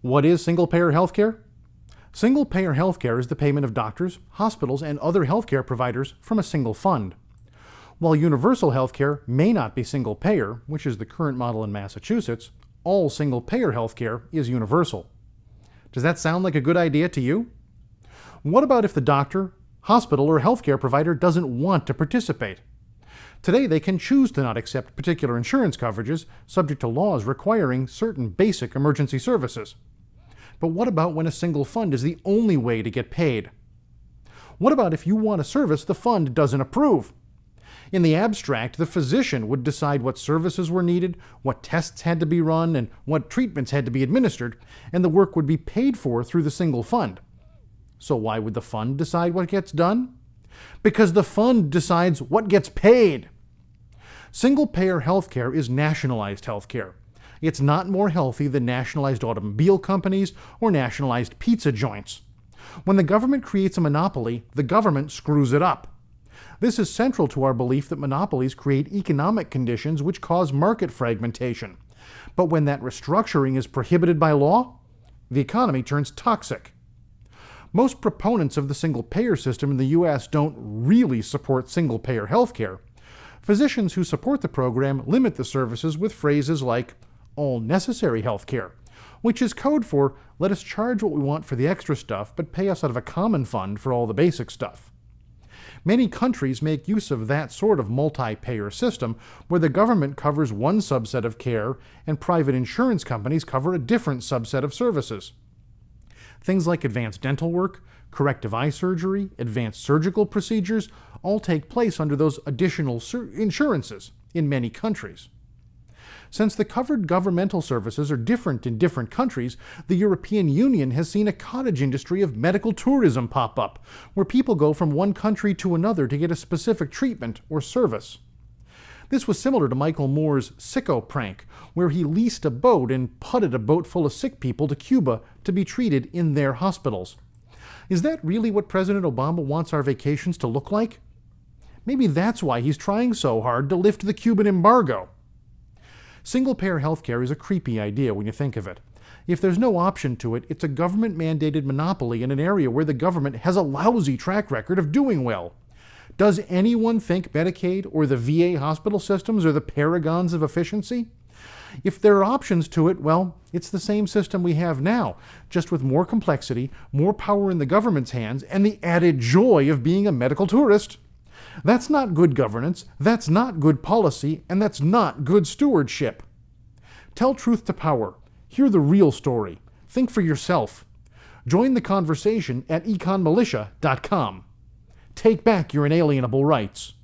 What is single-payer healthcare? Single-payer healthcare is the payment of doctors, hospitals, and other healthcare providers from a single fund. While universal healthcare may not be single-payer, which is the current model in Massachusetts, all single-payer healthcare is universal. Does that sound like a good idea to you? What about if the doctor, hospital, or healthcare provider doesn't want to participate? Today, they can choose to not accept particular insurance coverages subject to laws requiring certain basic emergency services. But what about when a single fund is the only way to get paid? What about if you want a service the fund doesn't approve? In the abstract, the physician would decide what services were needed, what tests had to be run, and what treatments had to be administered, and the work would be paid for through the single fund. So why would the fund decide what gets done? Because the fund decides what gets paid. Single-payer healthcare is nationalized healthcare. It's not more healthy than nationalized automobile companies or nationalized pizza joints. When the government creates a monopoly, the government screws it up. This is central to our belief that monopolies create economic conditions which cause market fragmentation. But when that restructuring is prohibited by law, the economy turns toxic. Most proponents of the single-payer system in the U.S. don't really support single-payer healthcare. Physicians who support the program limit the services with phrases like all necessary healthcare, which is code for let us charge what we want for the extra stuff, but pay us out of a common fund for all the basic stuff. Many countries make use of that sort of multi-payer system where the government covers one subset of care and private insurance companies cover a different subset of services. Things like advanced dental work, corrective eye surgery, advanced surgical procedures all take place under those additional insurances in many countries. Since the covered governmental services are different in different countries, the European Union has seen a cottage industry of medical tourism pop up, where people go from one country to another to get a specific treatment or service. This was similar to Michael Moore's sicko prank, where he leased a boat and putted a boat full of sick people to Cuba to be treated in their hospitals. Is that really what President Obama wants our vacations to look like? Maybe that's why he's trying so hard to lift the Cuban embargo. Single-payer healthcare is a creepy idea when you think of it. If there's no option to it, it's a government-mandated monopoly in an area where the government has a lousy track record of doing well. Does anyone think Medicaid or the VA hospital systems are the paragons of efficiency? If there are options to it, well, it's the same system we have now, just with more complexity, more power in the government's hands, and the added joy of being a medical tourist. That's not good governance, that's not good policy, and that's not good stewardship. Tell truth to power. Hear the real story. Think for yourself. Join the conversation at econmilitia.com. Take back your inalienable rights.